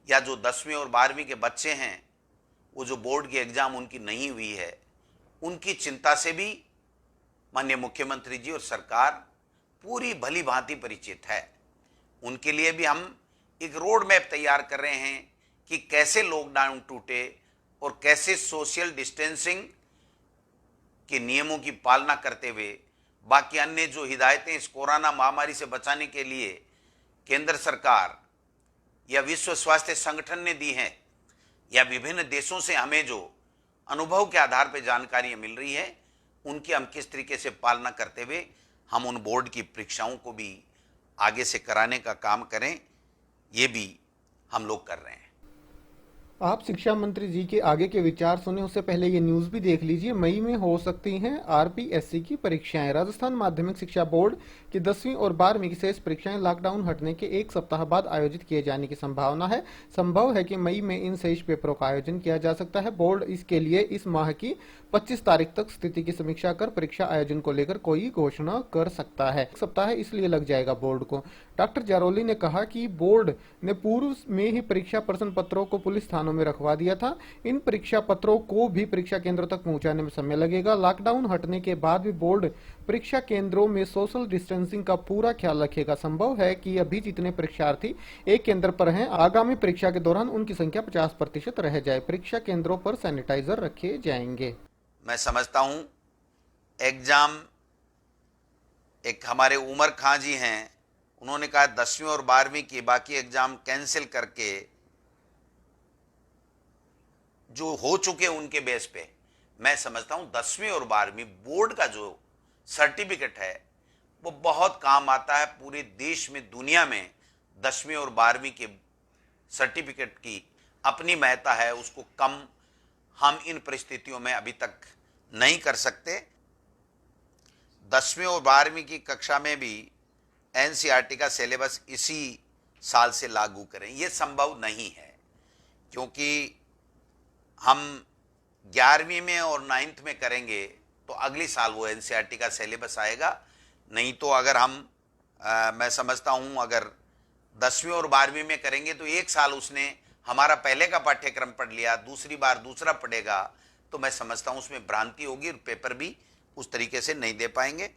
या जो 10वीं और 12वीं के बच्चे हैं, वो जो बोर्ड की एग्जाम उनकी नहीं हुई है, उनकी चिंता से भी माननीय मुख्यमंत्री जी और सरकार पूरी भली भांति परिचित है। उनके लिए भी हम एक रोड मैप तैयार कर रहे हैं कि कैसे लॉकडाउन टूटे और कैसे सोशल डिस्टेंसिंग के नियमों की पालना करते हुए बाकी अन्य जो हिदायतें इस कोरोना महामारी से बचाने के लिए केंद्र सरकार या विश्व स्वास्थ्य संगठन ने दी हैं, या विभिन्न देशों से हमें जो अनुभव के आधार पर जानकारियां मिल रही है, उनकी हम किस तरीके से पालना करते हुए हम उन बोर्ड की परीक्षाओं को भी आगे से कराने का काम करें, ये भी हम लोग कर रहे हैं। आप शिक्षा मंत्री जी के आगे के विचार सुने, उससे पहले ये न्यूज भी देख लीजिए। मई में हो सकती हैं आरपीएससी की परीक्षाएं। राजस्थान माध्यमिक शिक्षा बोर्ड की 10वीं और 12वीं की शेष परीक्षाएं लॉकडाउन हटने के एक सप्ताह बाद आयोजित किए जाने की संभावना है। संभव है कि मई में इन शेष पेपरों का आयोजन किया जा सकता है। बोर्ड इसके लिए इस माह की 25 तारीख तक स्थिति की समीक्षा कर परीक्षा आयोजन को लेकर कोई घोषणा कर सकता है। एक सप्ताह इसलिए लग जाएगा बोर्ड को। डॉक्टर जारोली ने कहा कि बोर्ड ने पूर्व में ही परीक्षा प्रश्न पत्रों को पुलिस थानों में रखवा दिया था। इन परीक्षा पत्रों को भी परीक्षा केंद्रों तक पहुंचाने में समय लगेगा। लॉकडाउन हटने के बाद भी बोर्ड परीक्षा केंद्रों में सोशल डिस्टेंसिंग का पूरा ख्याल रखेगा। संभव है कि अभी जितने परीक्षार्थी एक केंद्र पर हैं, आगामी परीक्षा के दौरान उनकी संख्या 50% रह जाए। परीक्षा केंद्रों पर सैनिटाइजर रखे जाएंगे। मैं समझता हूं एग्जाम, एक हमारे उमर खां जी हैं, उन्होंने कहा 10वीं और 12वीं की बाकी एग्जाम कैंसिल करके जो हो चुके उनके बेस पे, मैं समझता हूं 10वीं और 12वीं बोर्ड का जो सर्टिफिकेट है वो बहुत काम आता है। पूरे देश में, दुनिया में 10वीं और 12वीं के सर्टिफिकेट की अपनी महत्ता है, उसको कम हम इन परिस्थितियों में अभी तक नहीं कर सकते। 10वीं और 12वीं की कक्षा में भी एनसीईआरटी का सिलेबस इसी साल से लागू करें, यह संभव नहीं है, क्योंकि हम 11वीं में और 9th में करेंगे तो अगली साल वो एनसीईआरटी का सिलेबस आएगा। नहीं तो अगर हम मैं समझता हूं अगर 10वीं और 12वीं में करेंगे तो एक साल उसने हमारा पहले का पाठ्यक्रम पढ़ लिया, दूसरी बार दूसरा पढ़ेगा, तो मैं समझता हूं उसमें भ्रांति होगी और पेपर भी उस तरीके से नहीं दे पाएंगे।